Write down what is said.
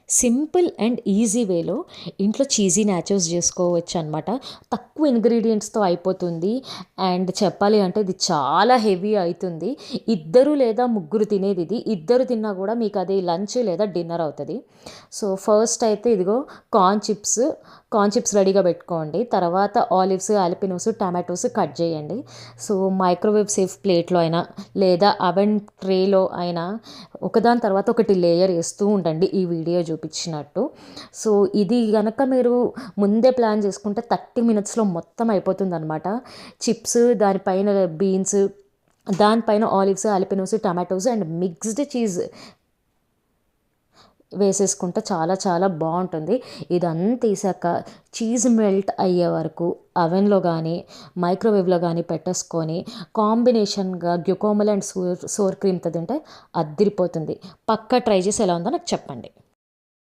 Simple and easy వేలో ఇంట్లో cheesy nachos చేసుకోవచ్చు అనమాట. తక్కువ ఇంగ్రీడియంట్స్తో అయిపోతుంది. అండ్ చెప్పాలి అంటే ఇది చాలా హెవీ అవుతుంది. ఇద్దరు లేదా ముగ్గురు తినేది ఇది. ఇద్దరు తిన్నా కూడా మీకు అది లంచ్ లేదా డిన్నర్ అవుతుంది. సో ఫస్ట్ అయితే ఇదిగో కార్న్ చిప్స్ రెడీగా పెట్టుకోండి. తర్వాత ఆలివ్స్, ఆలిపినోస్, టమాటోస్ కట్ చేయండి. సో మైక్రోవేవ్ సేఫ్ ప్లేట్లో అయినా లేదా అవెన్ ట్రేలో అయినా ఒకదాని తర్వాత ఒకటి లేయర్ వేస్తూ ఉండండి ఈ వీడియో చూపించినట్టు. సో ఇది కనుక మీరు ముందే ప్లాన్ చేసుకుంటే 30 మినిట్స్లో మొత్తం అయిపోతుంది అనమాట. చిప్స్, దానిపైన బీన్స్, దానిపైన olives, jalapenos, tomatoes and mixed cheese వేసేసుకుంటే చాలా చాలా బాగుంటుంది. ఇదంతా తీసాక చీజ్ మెల్ట్ అయ్యే వరకు అవెన్లో కానీ మైక్రోవేవ్లో కానీ పెట్టేసుకొని కాంబినేషన్గా గ్యుకోమల్ అండ్ సోర్ క్రీమ్తో తింటే అద్దిరిపోతుంది. పక్కా ట్రై చేసి ఎలా ఉందో నాకు చెప్పండి.